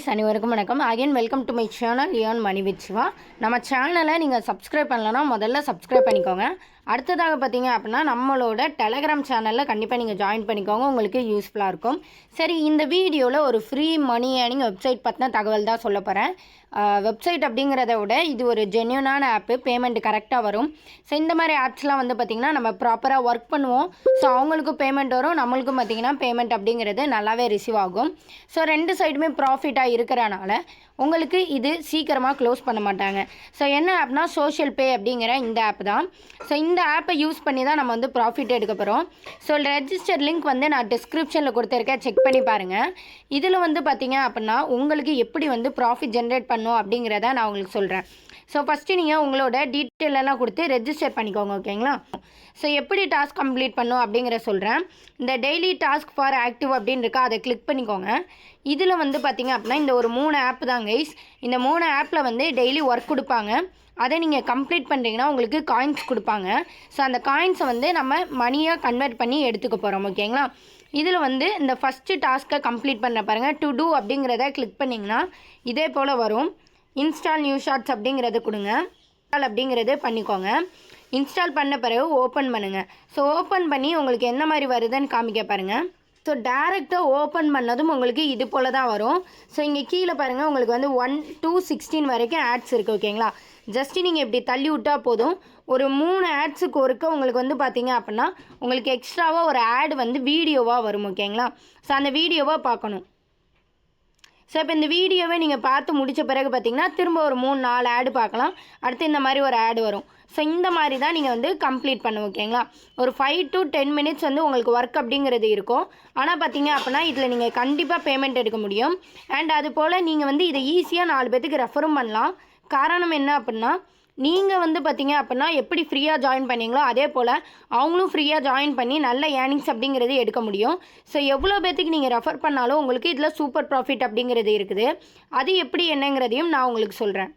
Guys அனைவருக்கும் வணக்கம். Again welcome to my channel earn money with Shiva. நம்ம சேனலை நீங்கள் சப்ஸ்கிரைப் பண்ணலன்னா முதல்ல சப்ஸ்கிரைப் பண்ணிக்கோங்க. அடுத்ததாக பார்த்தீங்க அப்படின்னா நம்மளோட டெலகிராம் சேனலில் கண்டிப்பாக நீங்கள் ஜாயின் பண்ணிக்கோங்க, உங்களுக்கு யூஸ்ஃபுல்லாக இருக்கும். சரி, இந்த வீடியோவில் ஒரு ஃப்ரீ மணி ஏர்னிங் வெப்சைட் பற்றின தகவல் தான் சொல்ல போகிறேன். வெப்சைட் அப்படிங்கிறத விட இது ஒரு ஜென்யூனான ஆப்பு, பேமெண்ட் கரெக்டாக வரும். ஸோ இந்த மாதிரி ஆப்ஸ்லாம் வந்து பார்த்திங்கன்னா நம்ம ப்ராப்பராக ஒர்க் பண்ணுவோம். ஸோ அவங்களுக்கும் பேமெண்ட் வரும், நம்மளுக்கும் பார்த்திங்கன்னா பேமெண்ட் அப்படிங்கிறது நல்லாவே ரிசீவ் ஆகும். ஸோ ரெண்டு சைடுமே ப்ராஃபிட்டாக இருக்கிறனால உங்களுக்கு இது சீக்கிரமாக க்ளோஸ் பண்ண மாட்டாங்க. ஸோ என்ன ஆப்னா சோஷியல் பே அப்படிங்கிற இந்த ஆப் தான். ஸோ இந்த ஆப்பை யூஸ் பண்ணி தான் நம்ம வந்து ப்ராஃபிட் எடுக்க போகிறோம். ஸோ ரெஜிஸ்டர் லிங்க் வந்து நான் டிஸ்கிரிப்ஷனில் கொடுத்துருக்கேன், செக் பண்ணி பாருங்கள். இதில் வந்து பார்த்திங்க அப்படின்னா உங்களுக்கு எப்படி வந்து ப்ராஃபிட் ஜென்ரேட் பண்ணும் அப்படிங்கிறத நான் உங்களுக்கு சொல்கிறேன். ஸோ ஃபஸ்ட்டு நீங்கள் உங்களோட டீட்டெயிலெல்லாம் கொடுத்து ரெஜிஸ்டர் பண்ணிக்கோங்க, ஓகேங்களா? ஸோ எப்படி டாஸ்க் கம்ப்ளீட் பண்ணும் அப்படிங்கிற சொல்கிறேன். இந்த டெய்லி டாஸ்க் ஃபார் ஆக்டிவ் அப்படின்னு இருக்கா, அதை கிளிக் பண்ணிக்கோங்க. இதில் வந்து பார்த்திங்க அப்படின்னா இந்த ஒரு 3 ஆப் தான் கைஸ். இந்த 3 ஆப்பில் வந்து டெய்லி ஒர்க் கொடுப்பாங்க. அதை நீங்கள் கம்ப்ளீட் பண்ணுறீங்கன்னா உங்களுக்கு காயின்ஸ் கொடுப்பாங்க. ஸோ அந்த காயின்ஸை வந்து நம்ம மணியாக கன்வெர்ட் பண்ணி எடுத்துக்க போகிறோம், ஓகேங்களா? இதில் வந்து இந்த ஃபஸ்ட்டு டாஸ்க்கை கம்ப்ளீட் பண்ண பாருங்கள். டு டூ அப்படிங்கிறத கிளிக் பண்ணிங்கன்னா இதே போல் வரும். இன்ஸ்டால் நியூ ஷார்ட்ஸ் அப்படிங்கிறத கொடுங்க. இன்ஸ்டால் அப்படிங்கிறது பண்ணிக்கோங்க. இன்ஸ்டால் பண்ண பிறகு ஓப்பன் பண்ணுங்கள். ஸோ ஓப்பன் பண்ணி உங்களுக்கு என்ன மாதிரி வருதுன்னு காமிக்க பாருங்கள். ஸோ டேரெக்டாக ஓப்பன் பண்ணதும் உங்களுக்கு இது போல் தான் வரும். ஸோ இங்கே கீழே பாருங்கள், உங்களுக்கு வந்து 1 to 16 வரைக்கும் ஆட்ஸ் இருக்குது, ஓகேங்களா? ஜஸ்ட்டு நீங்கள் இப்படி தள்ளி விட்டால் போதும். ஒரு 3 ஆட்ஸுக்கு ஒருக்க உங்களுக்கு வந்து பார்த்தீங்க அப்படின்னா உங்களுக்கு எக்ஸ்ட்ராவாக ஒரு ஆட் வந்து வீடியோவாக வரும், ஓகேங்களா? ஸோ அந்த வீடியோவாக பார்க்கணும். ஸோ இப்போ இந்த வீடியோவை நீங்கள் பார்த்து முடித்த பிறகு பார்த்தீங்கன்னா திரும்ப ஒரு 3-4 ஆடு பார்க்கலாம். அடுத்து இந்த மாதிரி ஒரு ஆடு வரும். ஸோ இந்த மாதிரி தான் நீங்கள் வந்து கம்ப்ளீட் பண்ணுவோம், ஓகேங்களா? ஒரு 5 to 10 மினிட்ஸ் வந்து உங்களுக்கு ஒர்க் அப்படிங்கிறது இருக்கும். ஆனால் பார்த்தீங்க அப்படின்னா இதில் நீங்கள் கண்டிப்பாக பேமெண்ட் எடுக்க முடியும். அண்ட் அது போல் நீங்கள் வந்து இதை ஈஸியாக 4 பேத்துக்கு ரெஃபரும் பண்ணலாம். காரணம் என்ன அப்படின்னா நீங்கள் வந்து பார்த்தீங்க அப்படின்னா எப்படி ஃப்ரீயாக ஜாயின் பண்ணீங்களோ அதே போல் அவங்களும் ஃப்ரீயாக ஜாயின் பண்ணி நல்ல ஏர்னிங்ஸ் அப்படிங்கிறது எடுக்க முடியும். ஸோ எவ்வளோ பேத்துக்கு நீங்கள் ரெஃபர் பண்ணாலும் உங்களுக்கு இதில் சூப்பர் ப்ராஃபிட் அப்படிங்கிறது இருக்குது. அது எப்படி என்னங்கிறதையும் நான் உங்களுக்கு சொல்கிறேன்.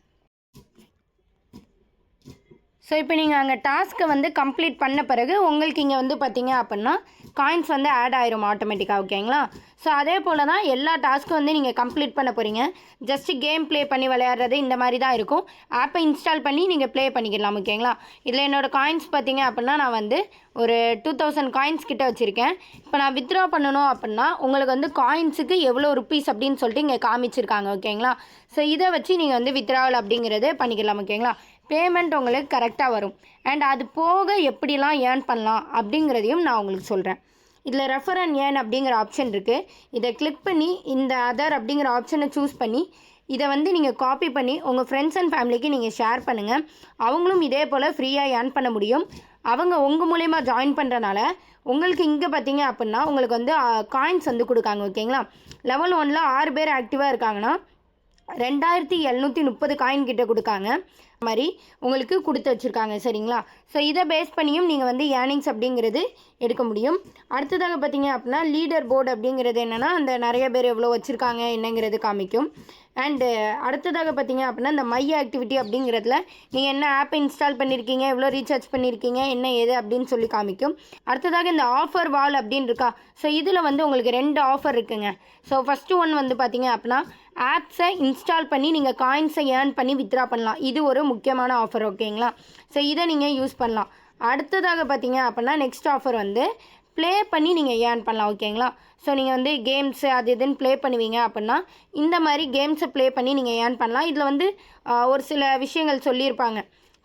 ஸோ இப்போ நீங்கள் அங்கே டாஸ்க்கை வந்து கம்ப்ளீட் பண்ண பிறகு உங்களுக்கு இங்கே வந்து பார்த்தீங்க அப்படின்னா காயின்ஸ் வந்து ஆட் ஆயிரும் ஆட்டோமேட்டிக்காக, ஓகேங்களா? ஸோ அதே போல் தான் எல்லா டாஸ்க்கும் வந்து நீங்கள் கம்ப்ளீட் பண்ண போகிறீங்க. ஜஸ்ட்டு கேம் ப்ளே பண்ணி விளையாடுறது இந்த மாதிரி தான் இருக்கும். ஆப்பை இன்ஸ்டால் பண்ணி நீங்கள் ப்ளே பண்ணிக்கலாம், ஓகேங்களா? இதில் என்னோடய காயின்ஸ் பார்த்தீங்க அப்படின்னா நான் வந்து ஒரு 2000 காயின்ஸ் கிட்ட வச்சுருக்கேன். இப்போ நான் வித்ட்ரா பண்ணணும் அப்படின்னா உங்களுக்கு வந்து காயின்ஸுக்கு எவ்வளோ ருப்பீஸ் அப்படின்னு சொல்லிட்டு இங்கே காமிச்சிருக்காங்க, ஓகேங்களா? ஸோ இதை வச்சு நீங்கள் வந்து வித்ட்ராவல் அப்படிங்கிறது பண்ணிக்கலாம், ஓகேங்களா? பேமெண்ட் உங்களுக்கு கரெக்டாக வரும். அண்ட் அது போக எப்படிலாம் ஏர்ன் பண்ணலாம் அப்படிங்கிறதையும் நான் உங்களுக்கு சொல்கிறேன். இதில் ரெஃபர் அண்ட் ஏர்ன் அப்படிங்கிற ஆப்ஷன் இருக்குது. இதை கிளிக் பண்ணி இந்த அதர் அப்படிங்கிற ஆப்ஷனை சூஸ் பண்ணி இதை வந்து நீங்கள் காப்பி பண்ணி உங்கள் ஃப்ரெண்ட்ஸ் அண்ட் ஃபேமிலிக்கு நீங்கள் ஷேர் பண்ணுங்கள். அவங்களும் இதே போல் ஃப்ரீயாக ஏர்ன் பண்ண முடியும். அவங்க உங்கள் மூலயமா ஜாயின் பண்ணுறனால உங்களுக்கு இங்கே பார்த்தீங்க அப்படின்னா உங்களுக்கு வந்து காயின்ஸ் வந்து கொடுக்காங்க, ஓகேங்களா? லெவல் 1ல் 6 பேர் ஆக்டிவாக இருக்காங்கன்னா 2730 காயின் கிட்ட கொடுக்காங்க மாதிரி உங்களுக்கு கொடுத்து வச்சுருக்காங்க, சரிங்களா? ஸோ இதை பேஸ் பண்ணியும் நீங்கள் வந்து ஏர்னிங்ஸ் அப்படிங்கிறது எடுக்க முடியும். அடுத்ததாக பார்த்தீங்க அப்படின்னா லீடர் போர்டு அப்படிங்கிறது என்னென்னா அந்த நிறைய பேர் எவ்வளோ வச்சுருக்காங்க என்னங்கிறது காமிக்கும். அண்டு அடுத்ததாக பார்த்தீங்க அப்படின்னா இந்த மை ஆக்டிவிட்டி அப்படிங்கிறதுல நீங்கள் என்ன ஆப் இன்ஸ்டால் பண்ணியிருக்கீங்க, எவ்வளோ ரீசார்ஜ் பண்ணியிருக்கீங்க, என்ன ஏது அப்படின்னு சொல்லி காமிக்கும். அடுத்ததாக இந்த ஆஃபர் வால் அப்படின்னு இருக்கா. ஸோ இதில் வந்து உங்களுக்கு 2 ஆஃபர் இருக்குங்க. ஸோ ஃபஸ்ட்டு ஒன் வந்து பார்த்தீங்க அப்படின்னா ஆப்ஸை இன்ஸ்டால் பண்ணி நீங்கள் காயின்ஸை ஏர்ன் பண்ணி வித்ட்ரா பண்ணலாம். இது ஒரு முக்கியமான ஆஃபர், ஓகேங்களா? ஸோ இதை நீங்கள் யூஸ் பண்ணலாம். அடுத்ததாக பார்த்தீங்க அப்படின்னா நெக்ஸ்ட் ஆஃபர் வந்து ப்ளே பண்ணி நீங்கள் ஏர்ன் பண்ணலாம், ஓகேங்களா? ஸோ நீங்கள் வந்து கேம்ஸு அது இதுன்னு ப்ளே பண்ணுவீங்க அப்படின்னா இந்த மாதிரி கேம்ஸை ப்ளே பண்ணி நீங்கள் ஏர்ன் பண்ணலாம். இதில் வந்து ஒரு சில விஷயங்கள் சொல்லியிருப்பாங்க.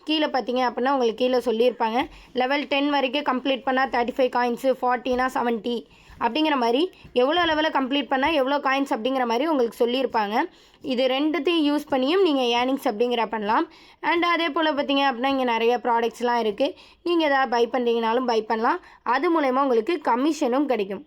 கீழே பார்த்தீங்க அப்படின்னா உங்களுக்கு கீழே சொல்லியிருப்பாங்க. லெவல் 10 வரைக்கும் கம்ப்ளீட் பண்ணால் 35 காயின்ஸு, 40னா 70 அப்படிங்கிற மாதிரி எவ்வளோ லெவலில் கம்ப்ளீட் பண்ணால் எவ்வளோ காயின்ஸ் அப்படிங்கிற மாதிரி உங்களுக்கு சொல்லியிருப்பாங்க. இது ரெண்டுத்தையும் யூஸ் பண்ணியும் நீங்கள் ஏர்னிங்ஸ் அப்படிங்கிற பண்ணலாம். அண்ட் அதே போல் பார்த்தீங்க அப்படின்னா இங்கே நிறைய ப்ராடக்ட்ஸ்லாம் இருக்குது. நீங்கள் எதாவது பை பண்ணுறீங்கனாலும் பை பண்ணலாம். அது மூலயமா உங்களுக்கு கமிஷனும் கிடைக்கும்.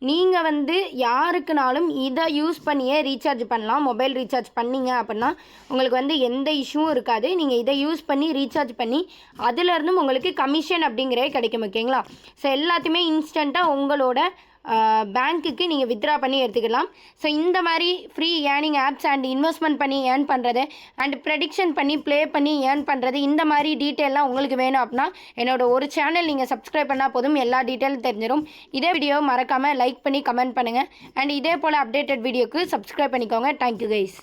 நீங்கள் வந்து யாருக்குனாலும் இதை யூஸ் பண்ணியே ரீசார்ஜ் பண்ணலாம். மொபைல் ரீசார்ஜ் பண்ணிங்க அப்படின்னா உங்களுக்கு வந்து எந்த இஷ்யூவும் இருக்காது. நீங்கள் இதை யூஸ் பண்ணி ரீசார்ஜ் பண்ணி அதிலேருந்தும் உங்களுக்கு கமிஷன் அப்படிங்கிறே கிடைக்கும், ஓகேங்களா? ஸோ எல்லாத்தையுமே இன்ஸ்டண்ட்டாக உங்களோட பேங்க்குக்கு நீங்கள் வித்ட்ரா பண்ணி எடுத்துக்கலாம். ஸோ இந்த மாதிரி free earning apps and investment பண்ணி ஏர்ன் பண்ணுறது அண்ட் ப்ரெடிக்ஷன் பண்ணி ப்ளே பண்ணி ஏர்ன் பண்ணுறது இந்த மாதிரி டீட்டெயிலாம் உங்களுக்கு வேணும் அப்படின்னா என்னோட ஒரு சேனல் நீங்கள் சப்ஸ்கிரைப் பண்ணால் போதும், எல்லா டீட்டெயிலும் தெரிஞ்சிடும். இதே வீடியோ மறக்காமல் லைக் பண்ணி கமெண்ட் பண்ணுங்கள் அண்ட் இதே போல் அப்டேட்டட் வீடியோக்கு சப்ஸ்கிரைப் பண்ணிக்கோங்க. Thank you guys.